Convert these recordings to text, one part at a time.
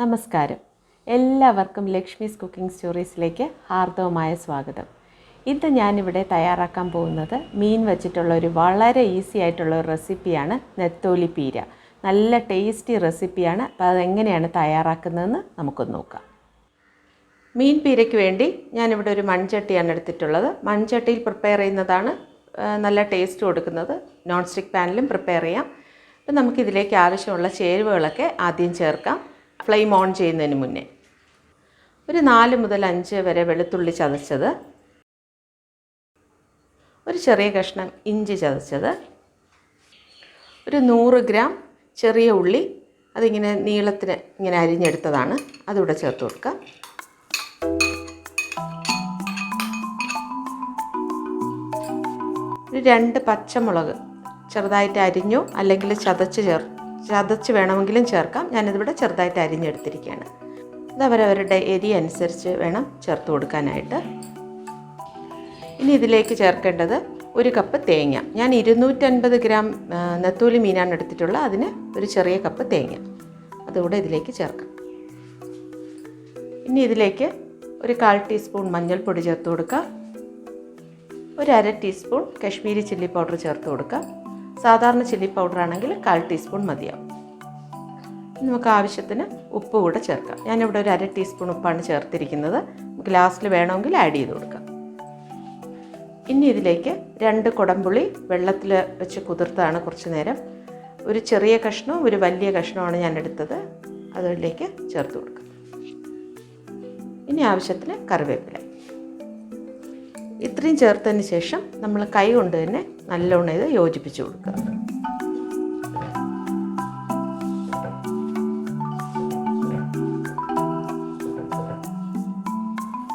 നമസ്കാരം. എല്ലാവർക്കും ലക്ഷ്മീസ് കുക്കിംഗ് സ്റ്റോറീസിലേക്ക് ഹാർദവമായ സ്വാഗതം. ഇന്ന് ഞാനിവിടെ തയ്യാറാക്കാൻ പോകുന്നത് മീൻ വെച്ചിട്ടുള്ള ഒരു വളരെ ഈസി ആയിട്ടുള്ള ഒരു റെസിപ്പിയാണ് നെത്തോലി പീര. നല്ല ടേസ്റ്റി റെസിപ്പിയാണ്. അപ്പോൾ അതെങ്ങനെയാണ് തയ്യാറാക്കുന്നതെന്ന് നമുക്കൊന്ന് നോക്കാം. മീൻ പീരയ്ക്ക് വേണ്ടി ഞാനിവിടെ ഒരു മൺചട്ടിയാണ് എടുത്തിട്ടുള്ളത്. മൺചട്ടിയിൽ പ്രിപ്പയർ ചെയ്യുന്നതാണ് നല്ല ടേസ്റ്റ് കൊടുക്കുന്നത്. നോൺ സ്റ്റിക്ക് പാനിലും പ്രിപ്പയർ ചെയ്യാം. അപ്പോൾ നമുക്കിതിലേക്ക് ആവശ്യമുള്ള ചേരുവകളൊക്കെ ആദ്യം ചേർക്കാം. ഫ്ലെയിം ഓൺ ചെയ്യുന്നതിന് മുന്നേ ഒരു 4 മുതൽ 5 വരെ വെളുത്തുള്ളി ചതച്ചത്, ഒരു ചെറിയ കഷ്ണം ഇഞ്ചി ചതച്ചത്, ഒരു 100 ഗ്രാം ചെറിയ ഉള്ളി അതിങ്ങനെ നീളത്തിന് ഇങ്ങനെ അരിഞ്ഞെടുത്തതാണ്, അതിവിടെ ചേർത്ത് കൊടുക്കാം. ഒരു 2 പച്ചമുളക് ചെറുതായിട്ട് അരിഞ്ഞു, അല്ലെങ്കിൽ ചതച്ച് വേണമെങ്കിലും ചേർക്കാം. ഞാനിതിവിടെ ചെറുതായിട്ട് അരിഞ്ഞെടുത്തിരിക്കുകയാണ്. ഇത് അവരവരുടെ എരി അനുസരിച്ച് വേണം ചേർത്ത് കൊടുക്കാനായിട്ട്. ഇനി ഇതിലേക്ക് ചേർക്കേണ്ടത് 1 കപ്പ് തേങ്ങ. ഞാൻ 250 ഗ്രാം നെത്തോലി മീനാണ് എടുത്തിട്ടുള്ളത്. അതിന് ഒരു ചെറിയ കപ്പ് തേങ്ങ അതുകൂടെ ഇതിലേക്ക് ചേർക്കാം. ഇനി ഇതിലേക്ക് ഒരു 1/4 ടീസ്പൂൺ മഞ്ഞൾപ്പൊടി ചേർത്ത് കൊടുക്കാം. ഒരു 1/2 ടീസ്പൂൺ കശ്മീരി ചില്ലി പൗഡർ ചേർത്ത് കൊടുക്കാം. സാധാരണ ചില്ലി പൗഡർ ആണെങ്കിൽ 1/4 ടീസ്പൂൺ മതിയാവും. നമുക്ക് ആവശ്യത്തിന് ഉപ്പ് കൂടെ ചേർക്കാം. ഞാനിവിടെ ഒരു 1/2 ടീസ്പൂൺ ഉപ്പാണ് ചേർത്തിരിക്കുന്നത്. നമുക്ക് ലാസ്റ്റിൽ വേണമെങ്കിൽ ആഡ് ചെയ്ത് കൊടുക്കാം. ഇനി ഇതിലേക്ക് 2 കുടംപുളി വെള്ളത്തിൽ വെച്ച് കുതിർത്താണ് കുറച്ച് നേരം. ഒരു ചെറിയ കഷ്ണവും ഒരു വലിയ കഷ്ണവുമാണ് ഞാൻ എടുത്തത്, അതിലേക്ക് ചേർത്ത് കൊടുക്കാം. ഇനി ആവശ്യത്തിന് കറിവേപ്പില. ഇത്രയും ചേർത്തതിന് ശേഷം നമ്മൾ കൈ കൊണ്ട് തന്നെ നല്ലോണം ഇത് യോജിപ്പിച്ച് കൊടുക്കുക.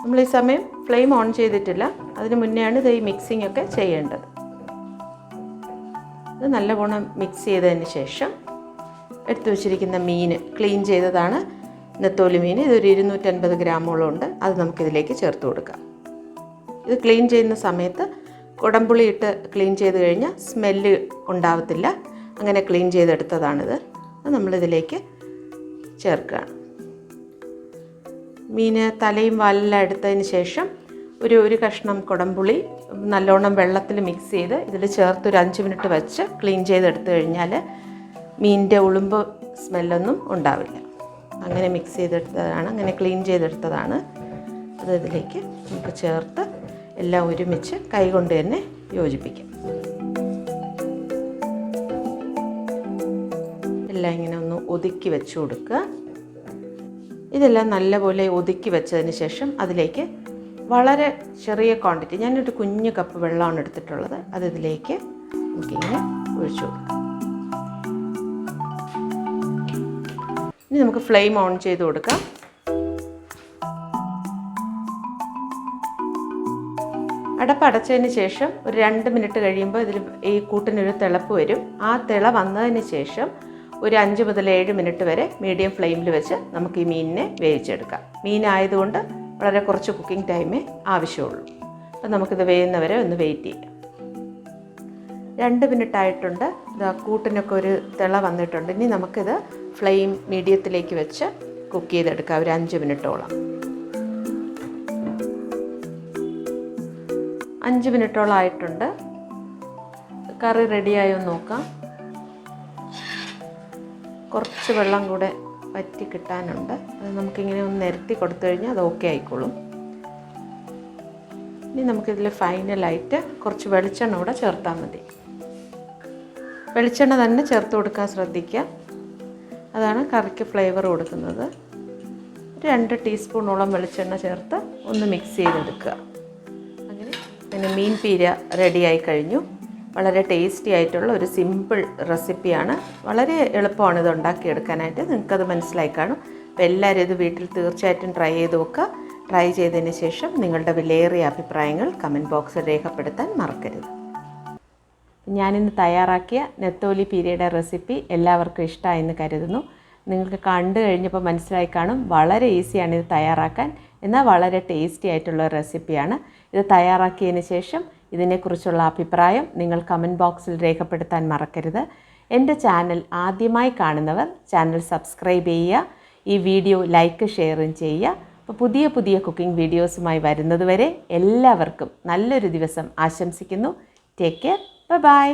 നമ്മൾ ഈ സമയം ഫ്ലെയിം ഓൺ ചെയ്തിട്ടില്ല. അതിന് മുന്നെയാണ് ഇത് ഈ മിക്സിംഗ് ഒക്കെ ചെയ്യേണ്ടത്. ഇത് നല്ലവണ്ണം മിക്സ് ചെയ്തതിന് ശേഷം എടുത്തു വച്ചിരിക്കുന്ന മീൻ ക്ലീൻ ചെയ്തതാണ് നെത്തോലി മീൻ. ഇതൊരു 250 ഗ്രാമോളം ഉണ്ട്. അത് നമുക്കിതിലേക്ക് ചേർത്ത് കൊടുക്കാം. ഇത് ക്ലീൻ ചെയ്യുന്ന സമയത്ത് കുടംപുളി ഇട്ട് ക്ലീൻ ചെയ്ത് കഴിഞ്ഞാൽ സ്മെല്ല് ഉണ്ടാവത്തില്ല. അങ്ങനെ ക്ലീൻ ചെയ്തെടുത്തതാണിത്. അത് നമ്മളിതിലേക്ക് ചേർക്കുകയാണ്. മീന് തലയും വാലെല്ലാം എടുത്തതിന് ശേഷം ഒരു കഷ്ണം കുടംപുളി നല്ലോണം വെള്ളത്തിൽ മിക്സ് ചെയ്ത് ഇതിൽ ചേർത്ത് ഒരു 5 മിനിറ്റ് വെച്ച് ക്ലീൻ ചെയ്തെടുത്തു കഴിഞ്ഞാൽ മീനിൻ്റെ ഉളുമ്പ് സ്മെല്ലൊന്നും ഉണ്ടാവില്ല. അങ്ങനെ മിക്സ് ചെയ്തെടുത്തതാണ്, അങ്ങനെ ക്ലീൻ ചെയ്തെടുത്തതാണ്. അത് ഇതിലേക്ക് നമുക്ക് ചേർത്ത് എല്ലാം ഒരുമിച്ച് കൈകൊണ്ട് തന്നെ യോജിപ്പിക്കാം. എല്ലാം ഇങ്ങനെ ഒന്ന് ഒതുക്കി വെച്ച് കൊടുക്കുക. ഇതെല്ലാം നല്ലപോലെ ഒതുക്കി വെച്ചതിന് ശേഷം അതിലേക്ക് വളരെ ചെറിയ ക്വാണ്ടിറ്റി, ഞാനൊരു കുഞ്ഞു കപ്പ് വെള്ളമാണ് എടുത്തിട്ടുള്ളത്, അത് ഇതിലേക്ക് നമുക്കിങ്ങനെ ഒഴിച്ചു കൊടുക്കാം. ഇനി നമുക്ക് ഫ്ലെയിം ഓൺ ചെയ്ത് കൊടുക്കാം. അടപ്പടച്ചതിന് ശേഷം ഒരു 2 മിനിറ്റ് കഴിയുമ്പോൾ ഇതിൽ ഈ കൂട്ടിനൊരു തിളപ്പ് വരും. ആ തിള വന്നതിന് ശേഷം ഒരു 5 മുതൽ 7 മിനിറ്റ് വരെ മീഡിയം ഫ്ലെയിമിൽ വെച്ച് നമുക്ക് ഈ മീനിനെ വേവിച്ചെടുക്കാം. മീനായതുകൊണ്ട് വളരെ കുറച്ച് കുക്കിംഗ് ടൈമേ ആവശ്യമുള്ളൂ. അപ്പം നമുക്കിത് വേവുന്നവരെ ഒന്ന് വെയിറ്റ് ചെയ്യാം. 2 മിനിറ്റ് ആയിട്ടുണ്ട്. ഇത് കൂട്ടിനൊക്കെ ഒരു തിള വന്നിട്ടുണ്ട്. ഇനി നമുക്കിത് ഫ്ലെയിം മീഡിയത്തിലേക്ക് വെച്ച് കുക്ക് ചെയ്തെടുക്കാം ഒരു 5 മിനിറ്റോളം. 5 മിനിറ്റോളം ആയിട്ടുണ്ട്. കറി റെഡിയായോ നോക്കാം. കുറച്ച് വെള്ളം കൂടെ വറ്റി കിട്ടാനുണ്ട്. അത് നമുക്കിങ്ങനെ ഒന്ന് നിരത്തി കൊടുത്തു കഴിഞ്ഞാൽ അത് ഓക്കെ ആയിക്കോളും. ഇനി നമുക്കിതിൽ ഫൈനലായിട്ട് കുറച്ച് വെളിച്ചെണ്ണ കൂടെ ചേർത്താൽ മതി. വെളിച്ചെണ്ണ തന്നെ ചേർത്ത് കൊടുക്കാൻ ശ്രദ്ധിക്കുക. അതാണ് കറിക്ക് ഫ്ലേവർ കൊടുക്കുന്നത്. 2 ടീസ്പൂണോളം വെളിച്ചെണ്ണ ചേർത്ത് ഒന്ന് മിക്സ് ചെയ്തെടുക്കുക. പിന്നെ മീൻ പീര റെഡിയായി കഴിഞ്ഞു. വളരെ ടേസ്റ്റി ആയിട്ടുള്ള ഒരു സിമ്പിൾ റെസിപ്പിയാണ്. വളരെ എളുപ്പമാണ് ഇത് ഉണ്ടാക്കിയെടുക്കാനായിട്ട്. നിങ്ങൾക്കത് മനസ്സിലായി കാണും. അപ്പോൾ എല്ലാവരും ഇത് വീട്ടിൽ തീർച്ചയായിട്ടും ട്രൈ ചെയ്ത് നോക്കുക. ട്രൈ ചെയ്തതിന് ശേഷം നിങ്ങളുടെ വിലയേറിയ അഭിപ്രായങ്ങൾ കമൻറ്റ് ബോക്സിൽ രേഖപ്പെടുത്താൻ മറക്കരുത്. ഞാനിന്ന് തയ്യാറാക്കിയ നെത്തോലി പീരയുടെ റെസിപ്പി എല്ലാവർക്കും ഇഷ്ടമായെന്ന് കരുതുന്നു. നിങ്ങൾക്ക് കണ്ടു കഴിഞ്ഞപ്പോൾ മനസ്സിലായി കാണും. വളരെ ഈസിയാണ് ഇത് തയ്യാറാക്കാൻ, എന്നാൽ വളരെ ടേസ്റ്റി ആയിട്ടുള്ള റെസിപ്പിയാണ്. ഇത് തയ്യാറാക്കിയതിന് ശേഷം ഇതിനെക്കുറിച്ചുള്ള അഭിപ്രായം നിങ്ങൾ കമൻറ്റ് ബോക്സിൽ രേഖപ്പെടുത്താൻ മറക്കരുത്. എൻ്റെ ചാനൽ ആദ്യമായി കാണുന്നവർ ചാനൽ സബ്സ്ക്രൈബ് ചെയ്യുക. ഈ വീഡിയോ ലൈക്ക് ഷെയറും ചെയ്യുക. അപ്പോൾ പുതിയ പുതിയ കുക്കിംഗ് വീഡിയോസുമായി വരുന്നത് വരെ എല്ലാവർക്കും നല്ലൊരു ദിവസം ആശംസിക്കുന്നു. Take care. ബൈ.